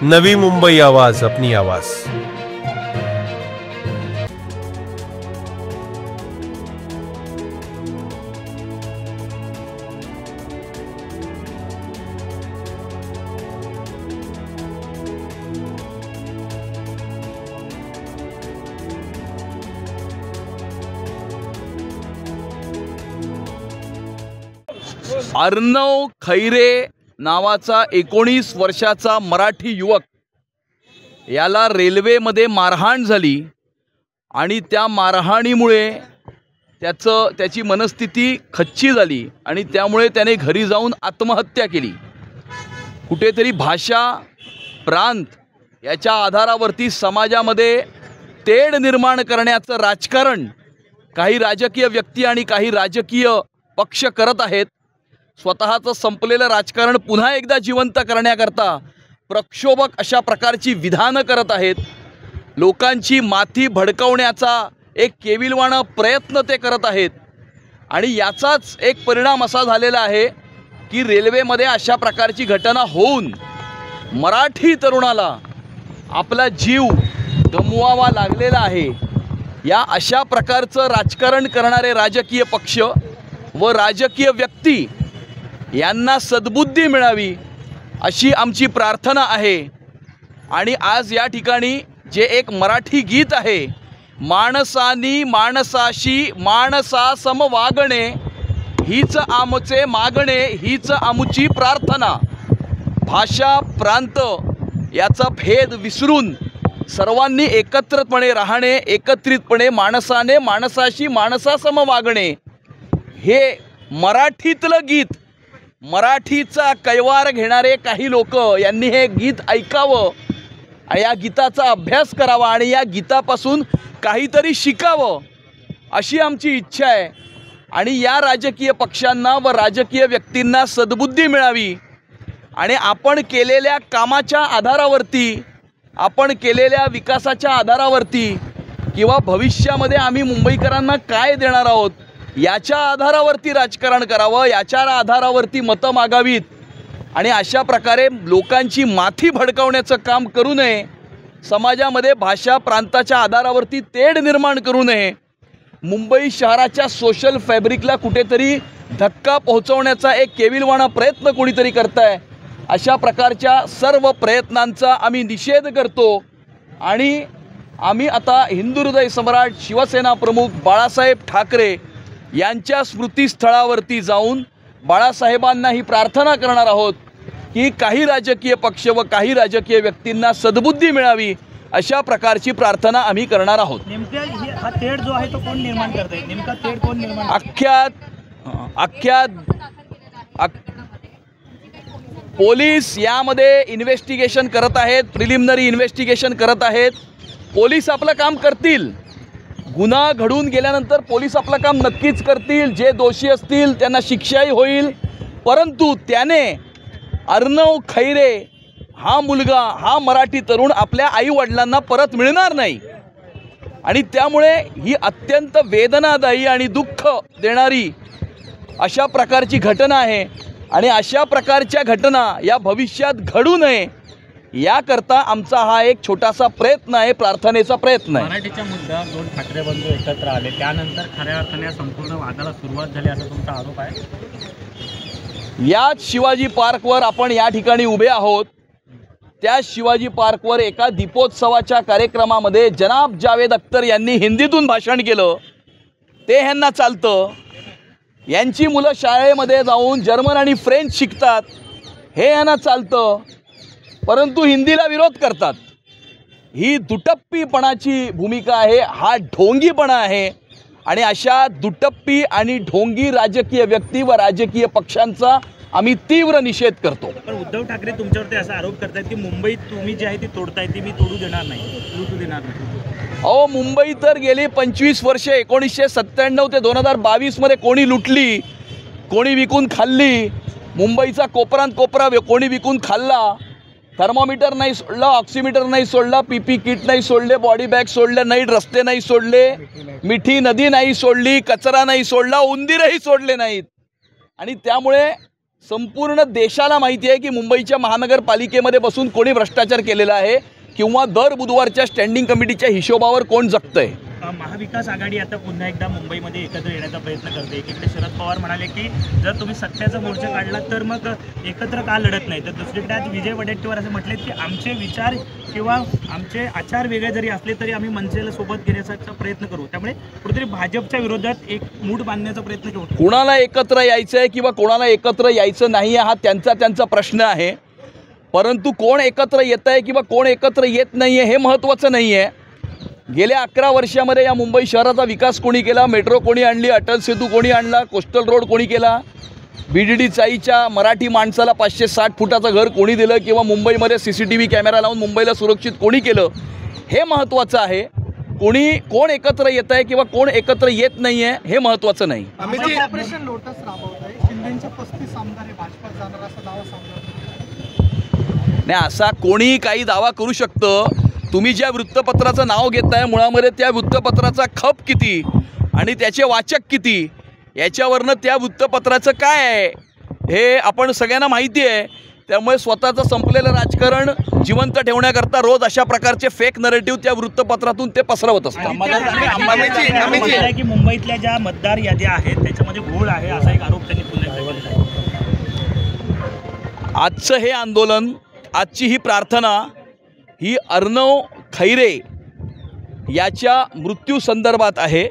नवी मुंबई आवाज, अपनी आवाज। अर्णव खैरे नावाचा 19 वर्षाचा मराठी युवक याला रेल्वेमध्ये मारहाण झाली आणि त्या मारहाणीमुळे त्याची मनस्थिती खच्ची झाली आणि त्यामुळे त्याने घरी जाऊन आत्महत्या केली। कुठेतरी भाषा, प्रांत याच्या आधारावरती समाजामध्ये तेढ निर्माण करण्याचं राजकारण काही राजकीय व्यक्ती आणि काही राजकीय पक्ष करत आहेत। स्वतःचं संपलेलं राजकारण पुन्हा एकदा जिवंत करण्याकरता प्रक्षोभक अशा प्रकारची विधानं करत आहेत। लोकांची माथी भडकवण्याचा एक केविलवाणा प्रयत्न ते करत आहेत आणि याचाच एक परिणाम असा झालेला आहे की रेल्वेमध्ये अशा प्रकारची घटना होऊन मराठी तरुणाला आपला जीव गमवावा लागलेला आहे। या अशा प्रकारचं राजकारण करणारे राजकीय पक्ष व राजकीय व्यक्ती यांना सद्बुद्धी मिळावी अशी आमची प्रार्थना आहे। आणि आज या ठिकाणी जे एक मराठी गीत आहे, माणसानी माणसाशी माणसासम वागणे, हीच आमचे मागणे, हीच आमची प्रार्थना। भाषा, प्रांत याचा भेद विसरून सर्वांनी एकत्रितपणे राहणे, एकत्रितपणे माणसाने माणसाशी माणसासम वागणे, हे मराठीतलं गीत, मराठीचा कैवार घेणारे काही लोक यांनी हे गीत ऐकावं, या गीताचा अभ्यास करावा आणि या गीतापासून काहीतरी शिकावं अशी आमची इच्छा आहे। आणि या राजकीय पक्षांना व राजकीय व्यक्तींना सद्बुद्धी मिळावी आणि आपण केलेल्या कामाच्या आधारावरती, आपण केलेल्या विकासाच्या आधारावरती किंवा भविष्यामध्ये आम्ही मुंबईकरांना काय देणार आहोत याच्या आधारावरती राजकारण करावं, याच्या आधारावरती मतं मागावीत आणि अशा प्रकारे लोकांची माथी भडकावण्याचं काम करू नये। समाजामध्ये भाषा, प्रांताच्या आधारावरती तेढ निर्माण करू नये। मुंबई शहराच्या सोशल फॅब्रिकला कुठेतरी धक्का पोहोचवण्याचा एक केविलवाणा प्रयत्न कोणीतरी करताय। अशा प्रकारच्या सर्व प्रयत्नांचा आम्ही निषेध करतो आणि आम्ही आता हिंदू हृदय सम्राट शिवसेना प्रमुख बाळासाहेब ठाकरे यांच्या स्मृतीस्थळावरती जाऊन बाळासाहेबांना ही प्रार्थना करणार आहोत की काही राजकीय पक्ष व काही राजकीय व्यक्तींना सद्बुद्धी मिळावी अशा प्रकारची प्रार्थना आम्ही करणार आहोत। नेमका हा तेढ जो आहे तो कोण निर्माण करत आहे? नेमका तेढ कोण निर्माण? अख्ख्या पोलीस यामध्ये इन्व्हेस्टिगेशन करत आहेत, प्रिलिमिनरी इन्व्हेस्टिगेशन करत आहेत। पोलीस आपलं काम करतील, गुन्हा घडून गेल्यानंतर पोलीस आपलं काम नक्कीच करतील, जे दोषी असतील त्यांना शिक्षाही होईल। परंतु त्याने अर्णव खैरे हा मुलगा, हा मराठी तरुण आपल्या आईवडिलांना परत मिळणार नाही आणि त्यामुळे ही अत्यंत वेदनादायी आणि दुःख देणारी अशा प्रकारची घटना आहे आणि अशा प्रकारच्या घटना या भविष्यात घडू नये याकरता आमचा हा एक छोटासा प्रयत्न आहे, प्रार्थनेचा प्रयत्न आहे। मराठीचा मुद्दा दोन ठाकरे बंधू एकत्र आले त्यानंतर खऱ्या अर्थाने संपूर्ण वादाला सुरुवात झाली असा तुमचा आरोप आहे। याच शिवाजी पार्कवर आपण या ठिकाणी उभे आहोत। त्या शिवाजी पार्कवर एका दीपोत्सवाच्या कार्यक्रमामध्ये जनाब जावेद अख्तर यांनी हिंदीतून भाषण केलं, ते ह्यांना चालतं। यांची मुलं शाळेमध्ये जाऊन जर्मन आणि फ्रेंच शिकतात, हे यांना चालतं, परंतु हिंदीला विरोध करतात। ही दुटप्पीपणाची भूमिका आहे, हा ढोंगीपणा आहे आणि अशा दुटप्पी आणि ढोंगी राजकीय व्यक्ती व राजकीय पक्षांचा आम्ही तीव्र निषेध करतो। पण उद्धव ठाकरे तुमच्यावरती असा आरोप करतायत की मुंबईत तुम्ही जी आहे ती तोडताय, ती मी तोडू देणार नाही, लुटू देणार नाही। अहो, मुंबई तर गेली 25 वर्षे 1997 ते 2022 मध्ये कोणी लुटली, कोणी विकून खाल्ली। मुंबईचा कोपरान कोपरा कोणी विकून खाल्ला। थर्मोमीटर नाही सोडला, ऑक्सिमीटर नाही सोडला, पीपी किट नाही सोडले, बॉडी बॅग सोडले नाहीत, रस्ते नाही सोडले, मिठी नदी नाही सोडली, कचरा नाही सोडला, उंदीरही सोडले नाहीत। आणि त्यामुळे संपूर्ण देशाला माहिती आहे की मुंबईच्या महानगरपालिकेमध्ये बसून कोणी भ्रष्टाचार केलेला आहे किंवा दर बुधवारच्या स्टँडिंग कमिटीच्या हिशोबावर कोण जगतंय. महाविकास आघाडी आता पुन्हा एकदा मुंबईमध्ये एकत्र येण्याचा प्रयत्न करते. एकीकडे शरद पवार म्हणाले की जर तुम्ही सत्याचा मोर्चा काढला तर मग एकत्र का लढत नाही, तर दुसरीकडे आज विजय वडेट्टीवार असं म्हटलेत की आमचे विचार किंवा आमचे आचार वेगळे जरी असले तरी आम्ही मनसेला सोबत घेण्याचा प्रयत्न करू. त्यामुळे कुठेतरी भाजपच्या विरोधात एक मूठ बांधण्याचा प्रयत्न करू. कोणाला एकत्र यायचं आहे किंवा कोणाला एकत्र यायचं नाही हा त्यांचा प्रश्न आहे. परंतु कोण एकत्र येत आहे किंवा कोण एकत्र येत नाही आहे हे महत्त्वाचं नाही आहे. गेल्या 11 वर्षामध्ये या मुंबई शहराचा विकास कोणी केला, मेट्रो कोणी आणली, अटल सेतू कोणी आणला, कोस्टल रोड कोणी केला, BDD चाईच्या मराठी माणसाला 560 फुटाचं घर कोणी दिलं किंवा मुंबईमध्ये CCTV कॅमेरा लावून मुंबईला सुरक्षित कोणी केलं हे महत्त्वाचं आहे. कोण एकत्र येत आहे किंवा कोण एकत्र येत नाही आहे हे महत्त्वाचं नाही. ऑपरेशन लोटस राबवत आहे. शिंदेचे 35 आमदार भाजपत जाणार असा दावा सांगतात. नाही, असा कोणी काही दावा करू शकतं. तुम्ही ज्या वृत्तपत्राचं नाव घेताय मुळामध्ये त्या वृत्तपत्राचा खप किती आणि त्याचे वाचक किती याच्यावरनं त्या वृत्तपत्राचं काय आहे हे आपण सगळ्यांना माहिती आहे. त्यामुळे स्वतःचं संपलेलं राजकारण जिवंत ठेवण्याकरता रोज अशा प्रकारचे फेक नरेटिव्ह त्या वृत्तपत्रातून ते पसरवत असतात. की मुंबईतल्या ज्या मतदार याद्या आहेत त्याच्यामध्ये घोळ आहे असा एक आरोप त्यांनी पुन्हा केला आहे. आजचं हे आंदोलन, आजची ही प्रार्थना ही अर्णव खैरे याच्या मृत्यूसंदर्भात आहे.